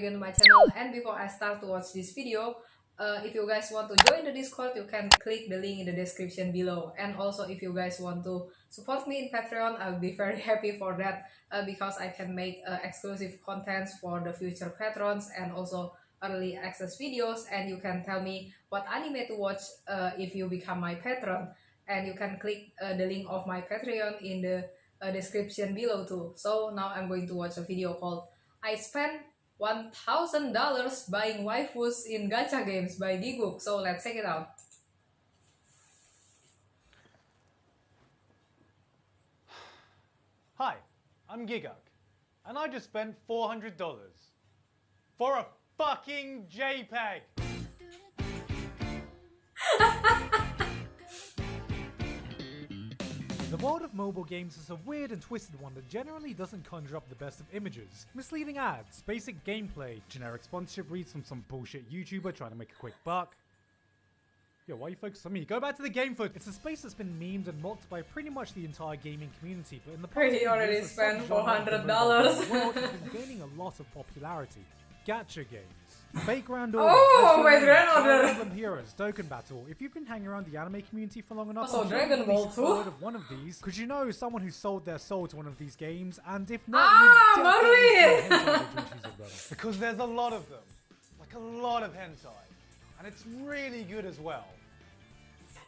again to my channel. And before I start to watch this video, if you guys want to join the Discord, you can click the link in the description below. And also if you guys want to support me in Patreon, I'll be very happy for that, because I can make exclusive contents for the future patrons and also early access videos. And you can tell me what anime to watch if you become my patron, and you can click the link of my Patreon in the description below too. So now I'm going to watch a video called I Spent $1,000 buying waifus in gacha games by Gigguk. So let's check it out. Hi, I'm Gigguk, and I just spent $400 for a fucking JPEG. The world of mobile games is a weird and twisted one that generally doesn't conjure up the best of images. Misleading ads, basic gameplay, generic sponsorship reads from some bullshit YouTuber trying to make a quick buck. Yo, why are you focused on me? Go back to the game foot. It's a space that's been memed and mocked by pretty much the entire gaming community, but in the past He already years, the spent subgenre of the $400. world has been gaining a lot of popularity. Gacha games. Fake Grand Order. Oh, my Fire grandmother! Emblem Heroes, Dokkan Battle. If you've been hanging around the anime community for long enough, Also I'm sure Dragon you've Ball at least too. heard of one of these. Could you know someone who sold their soul to one of these games? And if not, Ah, you've definitely Marvin! seen hentai agencies of them. Because there's a lot of them. Like a lot of hentai. And it's really good as well.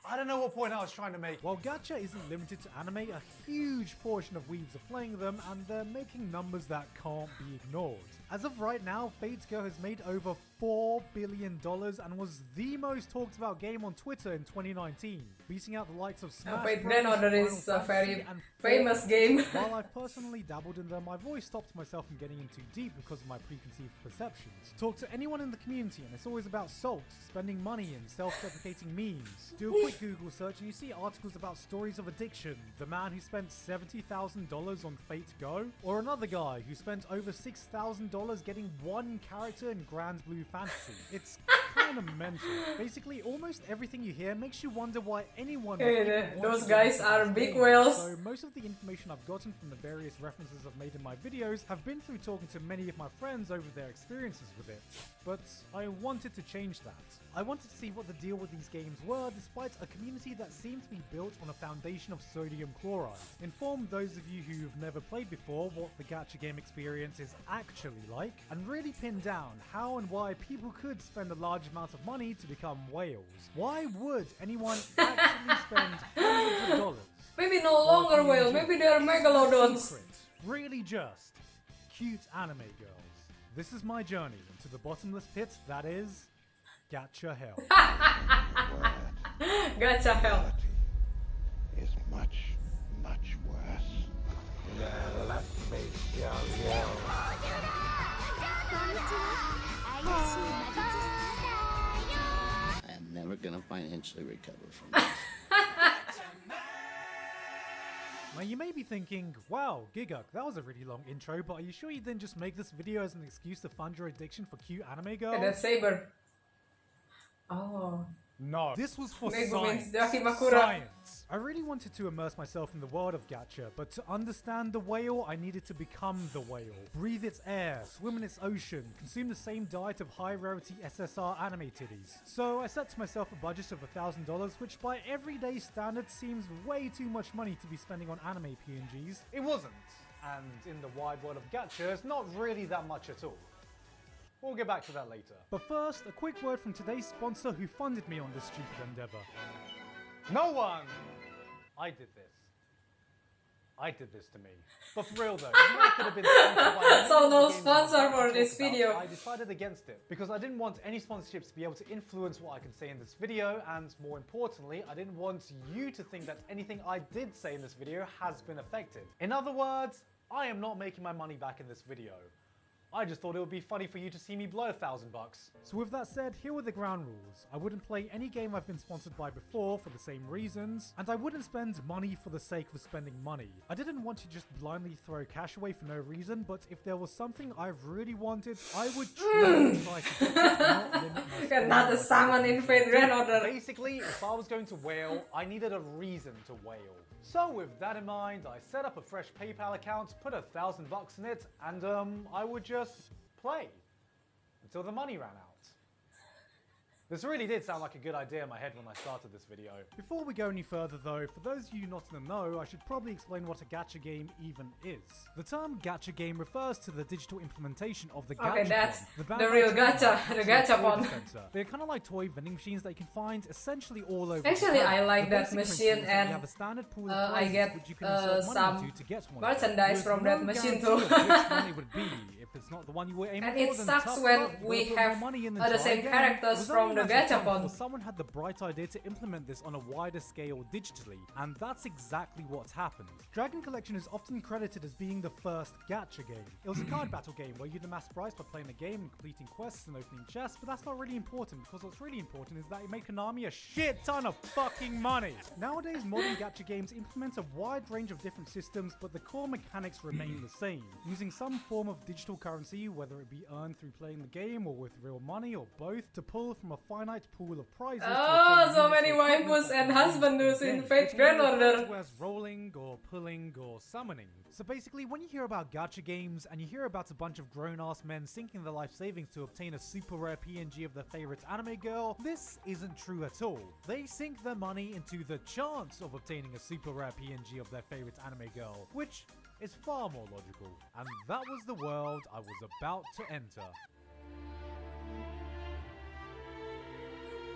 I don't know what point I was trying to make. While gacha isn't limited to anime, a huge portion of weebs are playing them, and they're making numbers that can't be ignored. As of right now, Fate Go has made over $4 billion and was the most talked about game on Twitter in 2019, beating out the likes of Smash Fate Bros, Grand Order Final is a Fantasy, very and famous Fortnite. game. While I've personally dabbled in them, I've always stopped myself from getting in too deep because of my preconceived perceptions. Talk to anyone in the community and it's always about salt, spending money and self-deprecating memes. Do a quick Google search and you see articles about stories of addiction, the man who spent $70,000 on Fate Go, or another guy who spent over $6,000 getting one character in Grand Blue Fantasy. It's kind of mental. Basically, almost everything you hear makes you wonder why anyone would even want Those to guys play are this big game. whales. So most of the information I've gotten from the various references I've made in my videos have been through talking to many of my friends over their experiences with it. But I wanted to change that. I wanted to see what the deal with these games were, despite a community that seemed to be built on a foundation of sodium chloride. Inform those of you who've never played before what the gacha game experience is actually like, and really pin down how and why people could spend a large amount of money to become whales. Why would anyone actually spend hundreds of dollars? Maybe no longer whale, maybe they're megalodons. Secret, really just cute anime girls. This is my journey into the bottomless pit that is Gacha Hell. Gacha hell. Is much, much worse. Let me show you. I am never gonna financially recover from this. Now you may be thinking, wow, Gigguk, that was a really long intro, but are you sure you didn't just make this video as an excuse to fund your addiction for cute anime girls? And a saber. Oh. No. This was for Maybe science. means Dakimakura. Science. I really wanted to immerse myself in the world of gacha, but to understand the whale, I needed to become the whale. Breathe its air, swim in its ocean, consume the same diet of high-rarity SSR anime titties. So I set to myself a budget of $1,000, which by everyday standards seems way too much money to be spending on anime PNGs. It wasn't. And in the wide world of gacha, it's not really that much at all. We'll get back to that later. But first, a quick word from today's sponsor who funded me on this stupid endeavor. No one! I did this. I did this to me. But for real though, even though I could have been sponsored by So no the games I'm sponsor about to for talk this about, video. I decided against it because I didn't want any sponsorships to be able to influence what I can say in this video, and more importantly, I didn't want you to think that anything I did say in this video has been affected. In other words, I am not making my money back in this video. I just thought it would be funny for you to see me blow $1,000 bucks. So with that said, here were the ground rules. I wouldn't play any game I've been sponsored by before for the same reasons, and I wouldn't spend money for the sake of spending money. I didn't want to just blindly throw cash away for no reason, but if there was something I really wanted, I would truly try to get it, not limit my Not a salmon in Fate Grand Order. Basically, if I was going to whale, I needed a reason to whale. So with that in mind, I set up a fresh PayPal account, put $1,000 in it, and I would just play. until the money ran out. This really did sound like a good idea in my head when I started this video. Before we go any further though, for those of you not in the know, I should probably explain what a gacha game even is. The term gacha game refers to the digital implementation of the gacha. Okay, that's the real gacha, the gachapon. They're kind of like toy vending machines that you can find essentially all over. Actually, the I like the that basic machine, principle is that and you have a standard pool of I prizes get which you can insert money some into to get one. merchandise With from no that machine guarantee too. of which one it would be. If it's not the one you were aiming And for, it then sucks tough when luck, we put have more money in the the entire same game. characters It was from only the a matter of time gachapon. before someone had the bright idea to implement this on a wider scale digitally, and that's exactly what's happened. Dragon Collection is often credited as being the first gacha game. It was a card battle game where you'd amass prize by playing the game and completing quests and opening chests, but that's not really important because what's really important is that it made Konami a shit ton of fucking money. Nowadays, modern gacha games implement a wide range of different systems, but the core mechanics remain the same, using some form of digital currency, whether it be earned through playing the game or with real money or both, to pull from a finite pool of prizes. Oh, so many waifus and husbandos in Fate Grand Order. As rolling or pulling or summoning. So basically, when you hear about gacha games and you hear about a bunch of grown-ass men sinking their life savings to obtain a super rare PNG of their favorite anime girl, this isn't true at all. They sink their money into the chance of obtaining a super rare PNG of their favorite anime girl, which is far more logical. And that was the world I was about to enter.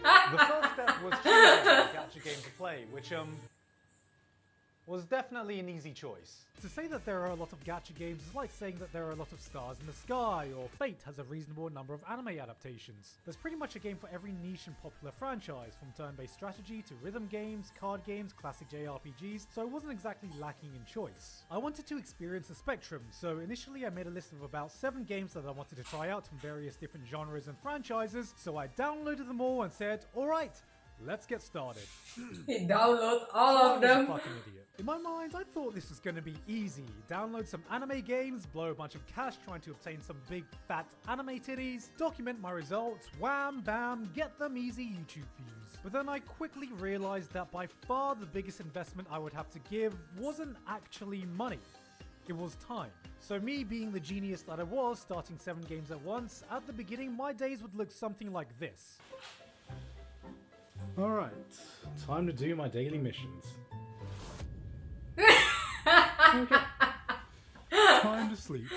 The first step was choosing a gacha game to play, which was definitely an easy choice. To say that there are a lot of gacha games is like saying that there are a lot of stars in the sky, or Fate has a reasonable number of anime adaptations. There's pretty much a game for every niche and popular franchise, from turn-based strategy to rhythm games, card games, classic JRPGs, so I wasn't exactly lacking in choice. I wanted to experience the spectrum, so initially I made a list of about 7 games that I wanted to try out from various different genres and franchises, so I downloaded them all and said, alright, let's get started. He download all of I was a them. fucking idiot. In my mind, I thought this was going to be easy. Download some anime games, blow a bunch of cash trying to obtain some big fat anime titties, document my results, wham bam, get them easy YouTube views. But then I quickly realized that by far the biggest investment I would have to give wasn't actually money. It was time. So me being the genius that I was, starting 7 games at once, at the beginning my days would look something like this. Alright, time to do my daily missions. Okay. Time to sleep.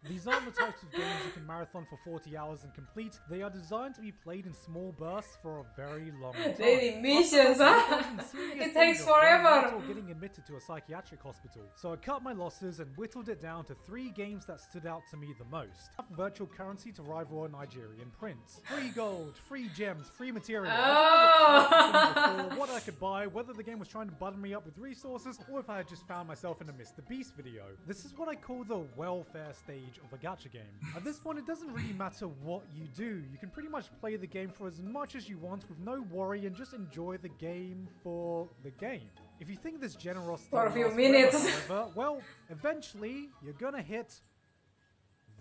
These aren't the types of games you can marathon for 40 hours and complete. They are designed to be played in small bursts for a very long time. Daily missions, huh? It takes forever. Or getting admitted to a psychiatric hospital. So I cut my losses and whittled it down to 3 games that stood out to me the most. Virtual currency to rival a Nigerian prince. Free gold, free gems, free material. Oh. What I could buy, whether the game was trying to butter me up with resources, or if I had just found myself in a Mr. Beast video. This is what I call the welfare stage of a gacha game. At this point, it doesn't really matter what you do. You can pretty much play the game for as much as you want with no worry and just enjoy the game for the game. If you think this generosity For a few lasts minutes. forever, however, well, eventually you're gonna hit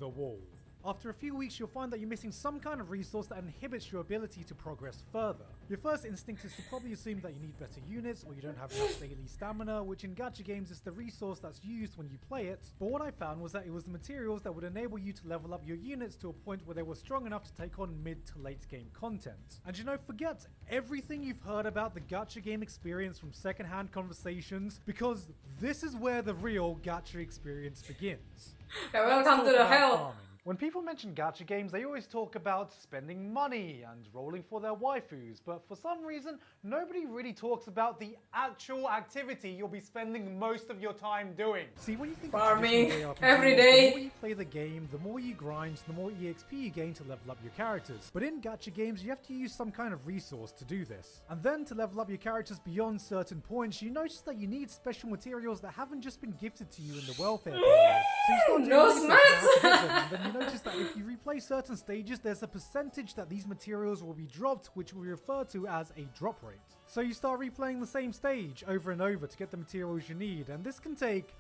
the wall. After a few weeks, you'll find that you're missing some kind of resource that inhibits your ability to progress further. Your first instinct is to probably assume that you need better units or you don't have enough daily stamina, which in gacha games is the resource that's used when you play it. But what I found was that it was the materials that would enable you to level up your units to a point where they were strong enough to take on mid to late game content. And you know, forget everything you've heard about the gacha game experience from secondhand conversations, because this is where the real gacha experience begins. Okay, welcome to the hell. Farming. When people mention gacha games, they always talk about spending money and rolling for their waifus, but for some reason, nobody really talks about the actual activity you'll be spending most of your time doing. See, when you think of Farming traditional JRPGs, every day. the more you play the game, the more you grind, the more EXP you gain to level up your characters. But in gacha games, you have to use some kind of resource to do this. And then to level up your characters beyond certain points, you notice that you need special materials that haven't just been gifted to you in the welfare period. So you start doing No research smarts! on how to get them, and then you notice that if you replay certain stages, there's a percentage that these materials will be dropped, which we refer to as a drop rate. So you start replaying the same stage over and over to get the materials you need, and this can take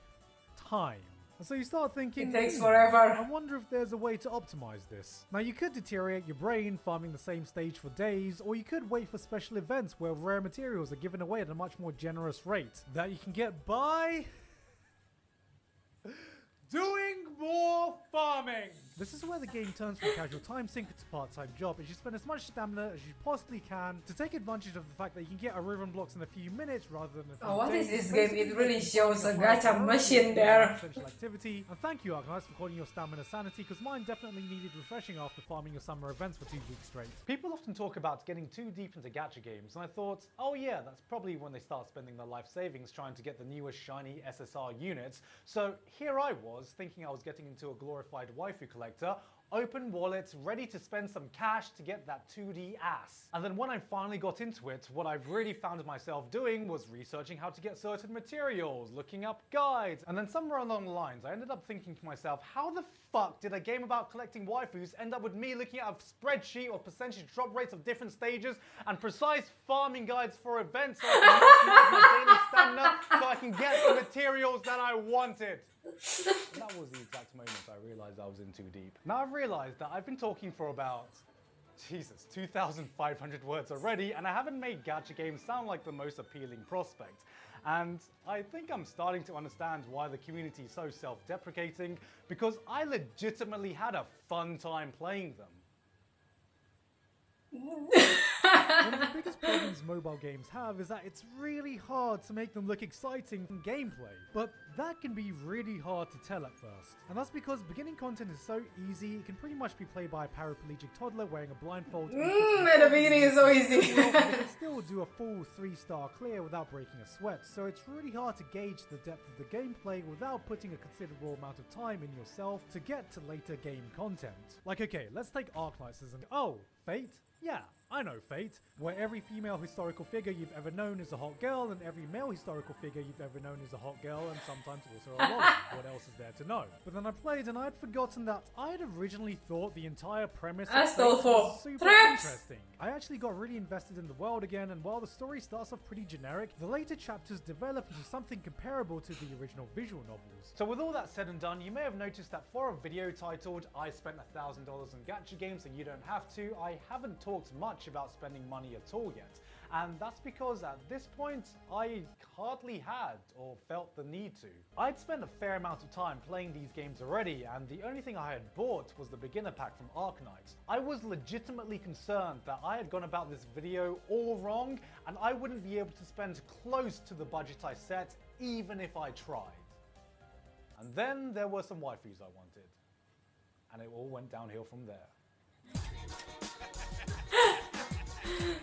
time. And so you start thinking, It takes forever. I wonder if there's a way to optimize this. Now you could deteriorate your brain farming the same stage for days, or you could wait for special events where rare materials are given away at a much more generous rate that you can get by doing more farming. This is where the game turns from casual time sink to part-time job, as you spend as much stamina as you possibly can to take advantage of the fact that you can get a ribbon blocks in a few minutes rather than a few Oh, what is days. this game? It really shows a gacha machine there. Essential activity. And thank you, Arknights, for calling your stamina sanity, because mine definitely needed refreshing after farming your summer events for 2 weeks straight. People often talk about getting too deep into gacha games, and I thought, oh yeah, that's probably when they start spending their life savings trying to get the newest shiny SSR units. So here I was, thinking I was getting into a glorified waifu collector, open wallet, ready to spend some cash to get that 2D ass. And then when I finally got into it, what I've really found myself doing was researching how to get certain materials, looking up guides, and then somewhere along the lines I ended up thinking to myself, how the fuck did a game about collecting waifus end up with me looking at a spreadsheet of percentage drop rates of different stages and precise farming guides for events so I can maximize my daily stamina so I can get the materials that I wanted? And that was the exact moment I realized I was in too deep. Now I've realized that I've been talking for about, Jesus, 2,500 words already, and I haven't made gacha games sound like the most appealing prospect. And I think I'm starting to understand why the community is so self-deprecating, because I legitimately had a fun time playing them. One of the biggest problems mobile games have is that it's really hard to make them look exciting in gameplay, but that can be really hard to tell at first. And that's because beginning content is so easy, it can pretty much be played by a paraplegic toddler wearing a blindfold. At the beginning is so easy. You can still do a full 3-star clear without breaking a sweat, so it's really hard to gauge the depth of the gameplay without putting a considerable amount of time in yourself to get to later game content. Like, okay, let's take Arknights as an Fate? Yeah, I know Fate, where every female historical figure you've ever known is a hot girl, and every male historical figure you've ever known is a hot girl, and sometimes also a woman. What else is there to know? But then I played and I'd forgotten that I had originally thought the entire premise of Fate was super interesting. I actually got really invested in the world again, and while the story starts off pretty generic, the later chapters develop into something comparable to the original visual novels. So with all that said and done, you may have noticed that for a video titled I spent $1,000 on gacha games and you don't have to, I haven't talked much about spending money at all yet. And that's because at this point, I hardly had or felt the need to. I'd spent a fair amount of time playing these games already, and the only thing I had bought was the beginner pack from Arknights. I was legitimately concerned that I had gone about this video all wrong, and I wouldn't be able to spend close to the budget I set, even if I tried. And then there were some waifus I wanted, and it all went downhill from there.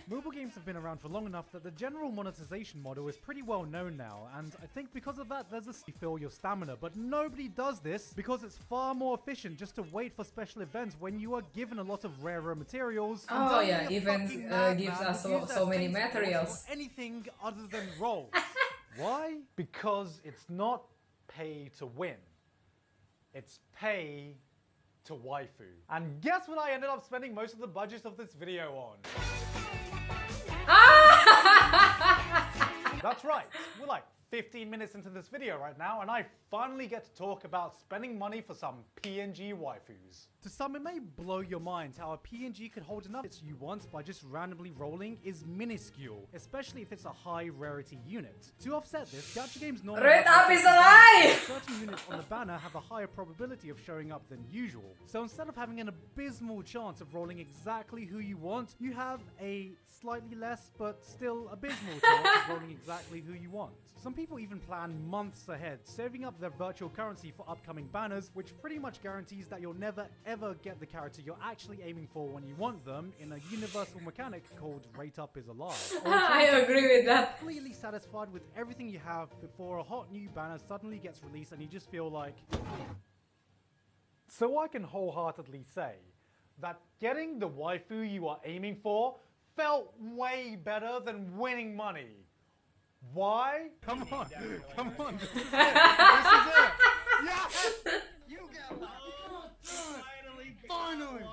Mobile games have been around for long enough that the general monetization model is pretty well known now, and I think because of that there's a fill your stamina, but nobody does this because it's far more efficient just to wait for special events when you are given a lot of rarer materials. Oh yeah, even gives us so many materials. Anything other than rolls. Why? Because it's not pay to win. It's pay to waifu. And guess what I ended up spending most of the budget of this video on? That's right, we're like 15 minutes into this video right now, and I finally get to talk about spending money for some PNG waifus. To some, it may blow your mind how a PNG could hold enough hits you want by just randomly rolling is minuscule, especially if it's a high rarity unit. To offset this, gacha games normally Red Up is alive! certain units on the banner have a higher probability of showing up than usual. So instead of having an abysmal chance of rolling exactly who you want, you have a slightly less but still abysmal chance of rolling exactly who you want. Some people even plan months ahead, saving up their virtual currency for upcoming banners, which pretty much guarantees that you'll never ever get the character you're actually aiming for when you want them in a universal mechanic called Rate Up is Alive. I agree with that. Completely satisfied with everything you have before a hot new banner suddenly gets released and you just feel like... So I can wholeheartedly say that getting the waifu you are aiming for felt way better than winning money. Why? Come on, come on. This is it. This is it. Yes! You got finally.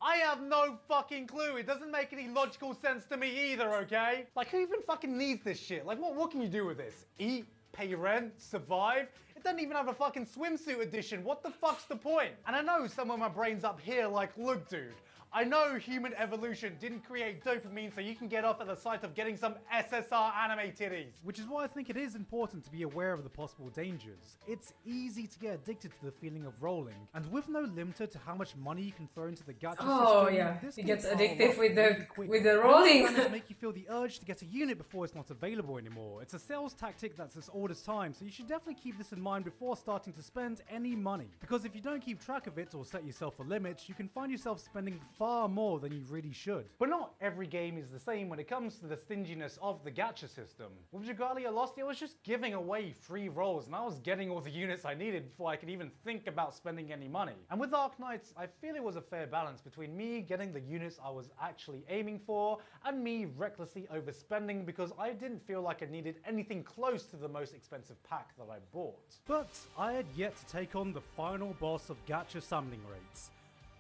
I have no fucking clue. It doesn't make any logical sense to me either, okay? Like, who even fucking needs this shit? Like, what can you do with this? Eat, pay rent, survive? It doesn't even have a fucking swimsuit edition. What the fuck's the point? And I know some of my brain's up here like, look, dude, I know human evolution didn't create dopamine so you can get off at the sight of getting some SSR anime titties. Which is why I think it is important to be aware of the possible dangers. It's easy to get addicted to the feeling of rolling, and with no limiter to how much money you can throw into the gacha system, yeah, this it can gets pile addictive up with really quick. the And rolling. these planners make you feel the urge to get a unit before it's not available anymore. It's a sales tactic that's as old as time, so you should definitely keep this in mind before starting to spend any money. Because if you don't keep track of it or set yourself a limit, you can find yourself spending far more than you really should. But not every game is the same when it comes to the stinginess of the gacha system. With Dragalia Lost, it was just giving away free rolls, and I was getting all the units I needed before I could even think about spending any money. And with Arc Knights, I feel it was a fair balance between me getting the units I was actually aiming for, and me recklessly overspending because I didn't feel like I needed anything close to the most expensive pack that I bought. But I had yet to take on the final boss of gacha summoning rates.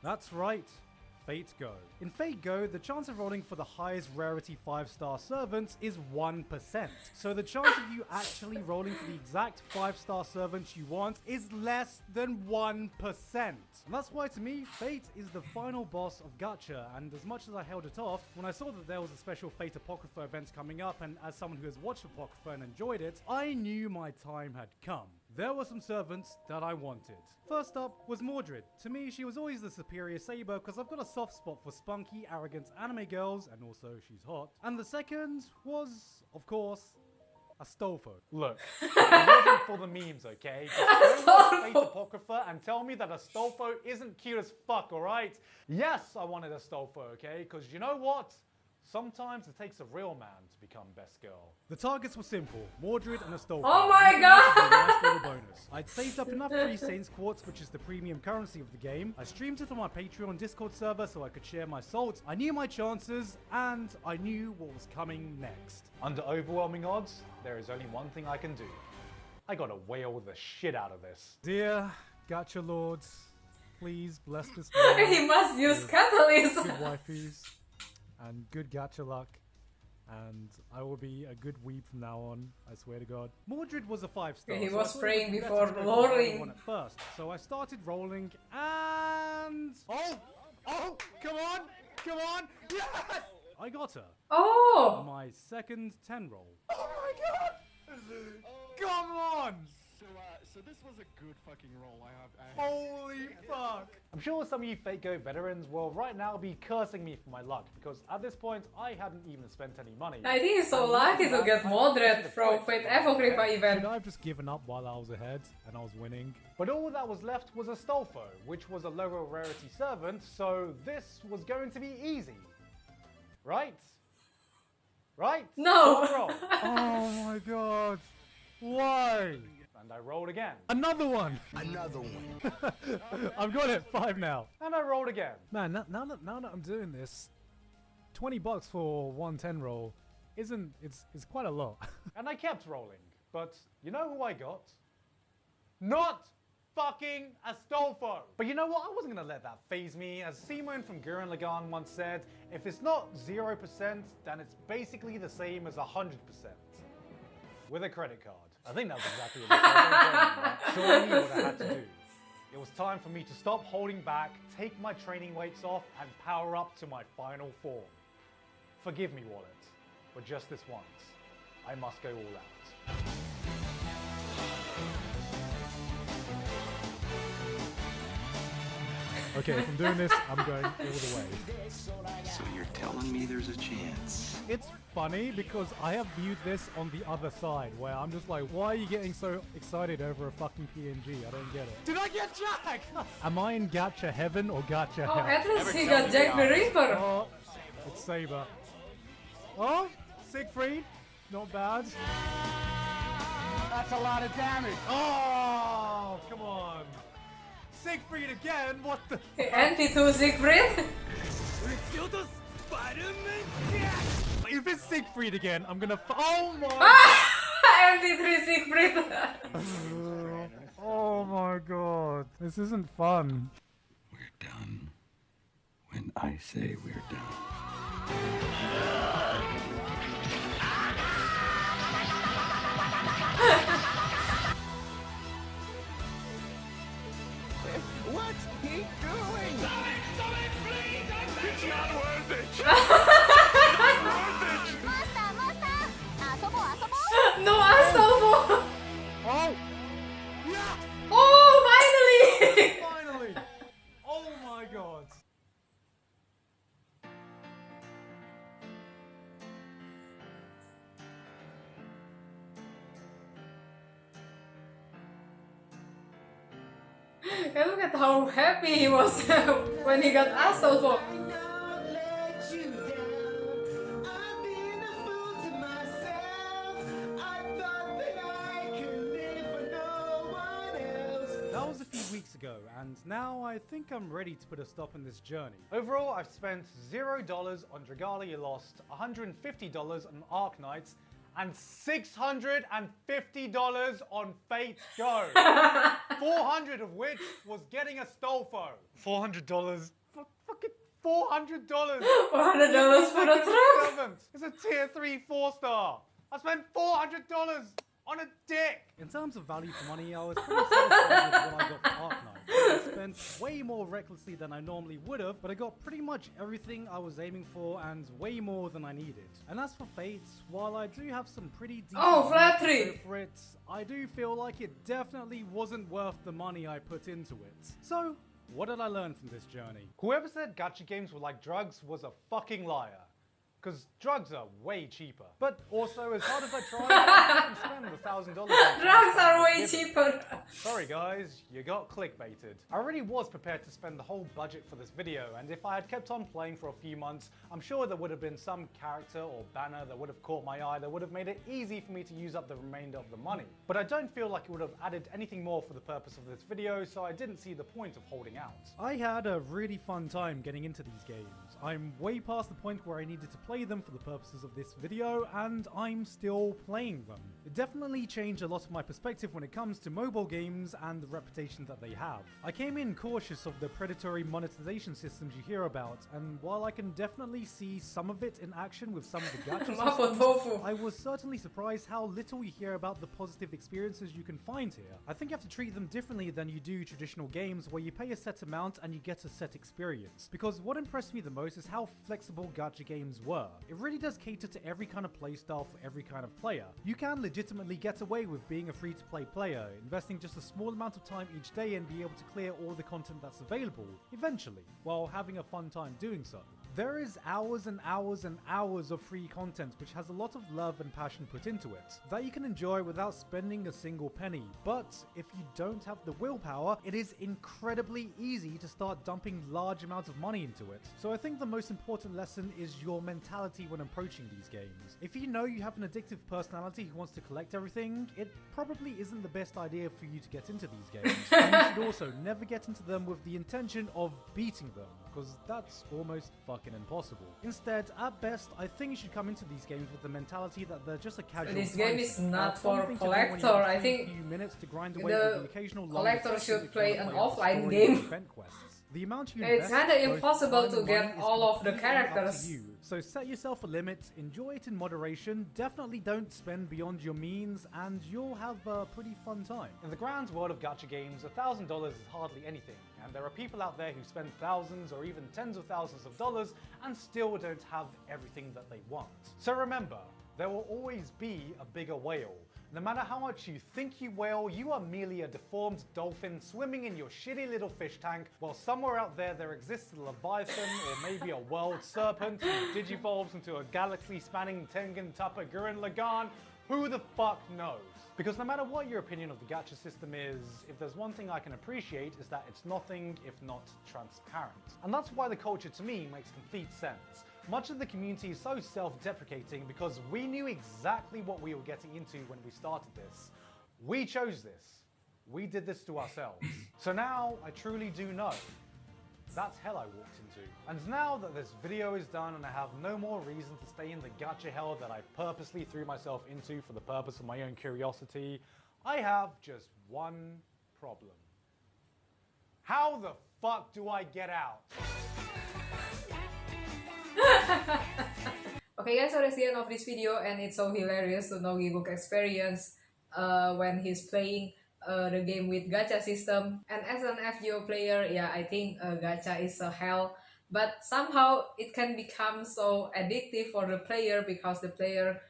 That's right, Fate Go. In Fate Go, the chance of rolling for the highest rarity 5-star servants is 1%. So the chance of you actually rolling for the exact 5-star servant you want is less than 1%. And that's why to me, Fate is the final boss of gacha, and as much as I held it off, when I saw that there was a special Fate Apocrypha event coming up, and as someone who has watched Apocrypha and enjoyed it, I knew my time had come. There were some servants that I wanted. First up was Mordred. To me, she was always the superior saber because I've got a soft spot for spunky, arrogant anime girls, and also she's hot. And the second was, of course, Astolfo. Look, it wasn't for the memes, okay? Just go watch Fate Apocrypha and tell me that Astolfo isn't cute as fuck, alright? Yes, I wanted Astolfo, okay? Because you know what? Sometimes it takes a real man to become best girl. The targets were simple: Mordred and Astolfo. Oh my god! Nice little bonus. I'd saved up enough free Saints Quartz, which is the premium currency of the game. I streamed it on my Patreon Discord server so I could share my salt. I knew my chances, and I knew what was coming next. Under overwhelming odds, there is only one thing I can do. I gotta whale the shit out of this. Dear Gacha Lords, please bless this world. He must use catalyst. Good waifus and good gacha luck, and I will be a good weeb from now on, I swear to God. Mordred was a 5-star. He so was I praying thought it before would be better to go for the rolling. one at first. So I started rolling, and oh, come on, yes! I got her. Oh! My second 10 roll. Oh my God! Come on! So this was a good fucking roll. Holy fuck! I'm sure some of you Fate Go veterans will right now be cursing me for my luck, because at this point I hadn't even spent any money. I think he's so lucky to get Mordred from Fate Apocrypha event. Should I have just given up while I was ahead and I was winning? But all that was left was Astolfo, which was a lower rarity servant, so this was going to be easy. Right? Right? No! Roll. Oh my God. Why? And I rolled again. Another one! Another one. I've got it, 5 now. And I rolled again. Man, now that I'm doing this, $20 for 110 roll it's quite a lot. And I kept rolling. But you know who I got? Not fucking Astolfo! But you know what? I wasn't gonna let that faze me. As Simon from Gurren Lagann once said, if it's not 0%, then it's basically the same as 100%. With a credit card. I think that was exactly what I was doing. So I knew what I had to do. It was time for me to stop holding back, take my training weights off, and power up to my final form. Forgive me, Wallet, but just this once, I must go all out. Okay, if I'm doing this, I'm going all the way. So you're telling me there's a chance? It's funny because I have viewed this on the other side where I'm just like, why are you getting so excited over a fucking PNG? I don't get it. Did I get Jack? Am I in gacha heaven or gacha hell? Oh, at least he got Jack the Ripper. Oh, it's Saber. Oh, Siegfried. Not bad. That's a lot of damage. Oh, come on. Siegfried again? What the? Anti-2 Siegfried. If it's Siegfried again, I'm gonna. Oh my. Anti-3 Siegfried. Oh my God. This isn't fun. We're done when I say we're done. What's he doing? It's not worth it. No Astolfo! Oh! Yeah! Oh, finally! Finally! Oh my god! And look at how happy he was when he got Astolfo. That was a few weeks ago, and now I think I'm ready to put a stop in this journey. Overall, I've spent $0 on Dragalia Lost, $150 on Ark Knights, and $650 on Fate Go. 400 of which was getting a Stolfo. $400. Fucking $400. $400 for the truck! It's a tier 3 4-star. I spent $400 on a dick. In terms of value for money, I was pretty satisfied with what I got for Ark Knight. I spent way more recklessly than I normally would have, but I got pretty much everything I was aiming for and way more than I needed. And as for Fate, while I do have some pretty decent flattery! for it, I do feel like it definitely wasn't worth the money I put into it. So, what did I learn from this journey? Whoever said gacha games were like drugs was a fucking liar. Because drugs are way cheaper. But also, as hard as I tried, I didn't spend $1,000. Drugs are way cheaper. Sorry guys, you got clickbaited. I really was prepared to spend the whole budget for this video, and if I had kept on playing for a few months, I'm sure there would have been some character or banner that would have caught my eye that would have made it easy for me to use up the remainder of the money. But I don't feel like it would have added anything more for the purpose of this video, so I didn't see the point of holding out. I had a really fun time getting into these games. I'm way past the point where I needed to play them for the purposes of this video, and I'm still playing them. It definitely changed a lot of my perspective when it comes to mobile games and the reputation that they have. I came in cautious of the predatory monetization systems you hear about, and while I can definitely see some of it in action with some of the gacha systems, I was certainly surprised how little you hear about the positive experiences you can find here. I think you have to treat them differently than you do traditional games where you pay a set amount and you get a set experience. Because what impressed me the most is how flexible gacha games were. It really does cater to every kind of playstyle for every kind of player. You can legitimately get away with being a free-to-play player, investing just a small amount of time each day and be able to clear all the content that's available, eventually, while having a fun time doing so. There is hours and hours and hours of free content which has a lot of love and passion put into it, that you can enjoy without spending a single penny. But if you don't have the willpower, it is incredibly easy to start dumping large amounts of money into it. So I think the most important lesson is your mentality when approaching these games. If you know you have an addictive personality who wants to collect everything, it probably isn't the best idea for you to get into these games. And you should also never get into them with the intention of beating them, because that's almost fucking impossible. Instead, at best, I think you should come into these games with the mentality that they're just a casual This time game is sink, not a fun for thing to do when you collector. have I a think few minutes to grind away with the occasional long collector session should if you play wanna an play out the offline story game. and event quests. The amount you It's invest, kinda both impossible time to and get money, is all of the completely up to characters. you. So set yourself a limit, enjoy it in moderation, definitely don't spend beyond your means, and you'll have a pretty fun time. In the grand world of gacha games, $1,000 is hardly anything, and there are people out there who spend thousands or even tens of thousands of dollars and still don't have everything that they want. So remember, there will always be a bigger whale. No matter how much you think you whale, you are merely a deformed dolphin swimming in your shitty little fish tank, while somewhere out there exists a leviathan or maybe a world serpent who digivolves into a galaxy-spanning Tengen Tupper Gurren Lagann. Who the fuck knows? Because no matter what your opinion of the gacha system is, if there's one thing I can appreciate is that it's nothing if not transparent. And that's why the culture to me makes complete sense. Much of the community is so self-deprecating because we knew exactly what we were getting into when we started this. We chose this. We did this to ourselves. So now I truly do know. That's hell I walked into. And now that this video is done and I have no more reason to stay in the gacha hell that I purposely threw myself into for the purpose of my own curiosity, I have just one problem. How the fuck do I get out? Okay guys, so that's the end of this video, and it's so hilarious to know Gigguk experience when he's playing the game with gacha system. And as an FGO player, yeah, I think gacha is a hell but somehow it can become so addictive for the player because the player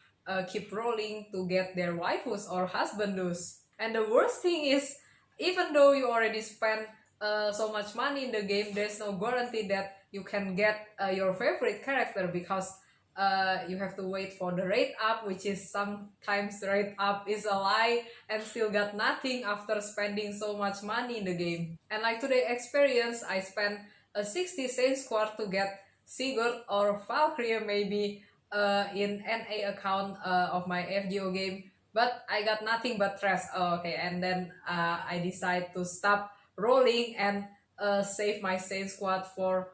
keep rolling to get their waifus or husbandus. And the worst thing is, even though you already spent so much money in the game, there's no guarantee that you can get your favorite character because you have to wait for the rate up, which is sometimes the rate up is a lie and still got nothing after spending so much money in the game. And like today experience, I spent a 60 Saint Squad to get Gigguk or Valkyrie maybe in NA account of my FGO game, but I got nothing but trash. Oh, okay, and then I decide to stop rolling and save my Saint Squad for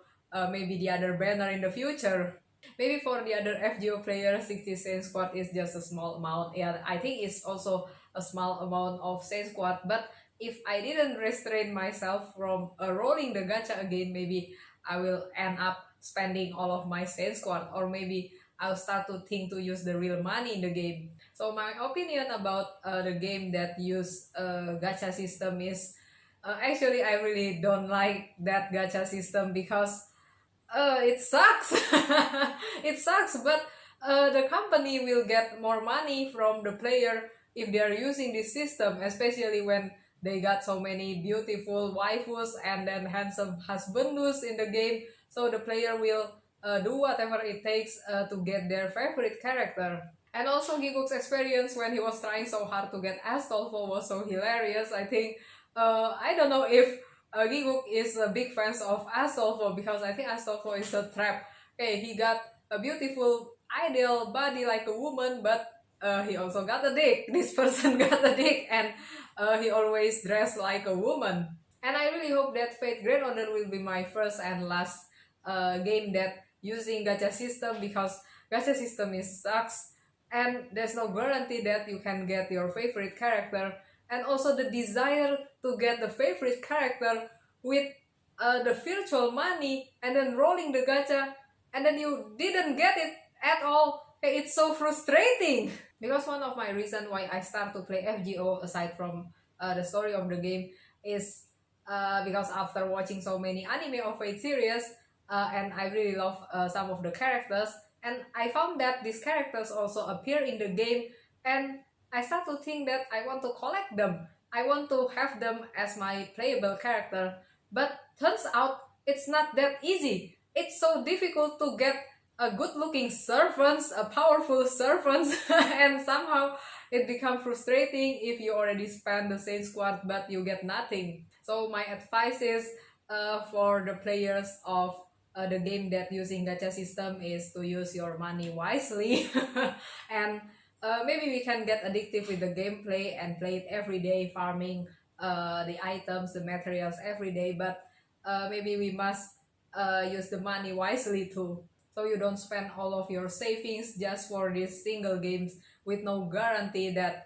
maybe the other banner in the future. Maybe for the other FGO player, 60 Saint Squad is just a small amount. Yeah, I think it's also a small amount of Saint Squad, but if I didn't restrain myself from rolling the gacha again, maybe I will end up spending all of my Saint Squad, or maybe I'll start to think to use the real money in the game. So my opinion about the game that use gacha system is actually I really don't like that gacha system because it sucks. It sucks, but the company will get more money from the player if they are using this system, especially when they got so many beautiful waifus and then handsome husbandus in the game. So the player will do whatever it takes to get their favorite character. And also Gigguk's experience when he was trying so hard to get Astolfo was so hilarious. I think I don't know if Gigguk is a big fan of Astolfo because I think Astolfo is a trap. Okay, he got a beautiful ideal body like a woman, but he also got a dick. This person got a dick, and he always dressed like a woman. And I really hope that Fate Grand Order will be my first and last game that using gacha system, because gacha system is sucks and there's no guarantee that you can get your favorite character. And also the desire to get the favorite character with the virtual money and then rolling the gacha and then you didn't get it at all. It's so frustrating. Because one of my reasons why I start to play FGO aside from the story of the game is because after watching so many anime or Fate series and I really love some of the characters, and I found that these characters also appear in the game, and I start to think that I want to collect them. I want to have them as my playable character. But turns out it's not that easy. It's so difficult to get a good-looking servants, a powerful servants, and somehow it becomes frustrating if you already spend the same squad but you get nothing. So my advice is for the players of the game that using gacha system is to use your money wisely and maybe we can get addictive with the gameplay and play it every day, farming the items, the materials every day, but maybe we must use the money wisely too, so you don't spend all of your savings just for these single games with no guarantee that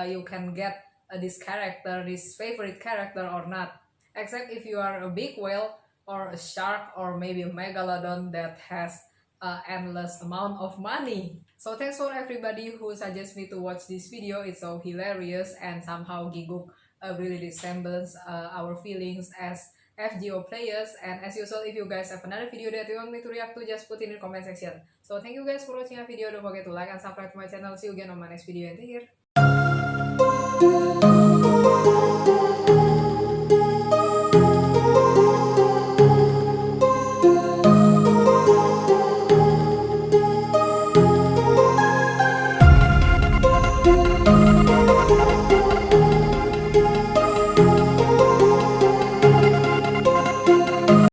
you can get this character, this favorite character or not, except if you are a big whale or a shark or maybe a megalodon that has endless amount of money. So thanks for everybody who suggests me to watch this video. It's so hilarious and somehow Gigguk really resembles our feelings as FGO players. And as usual, if you guys have another video that you want me to react to, just put in the comment section. So thank you guys for watching our video. Don't forget to like and subscribe to my channel. See you again on my next video and take care.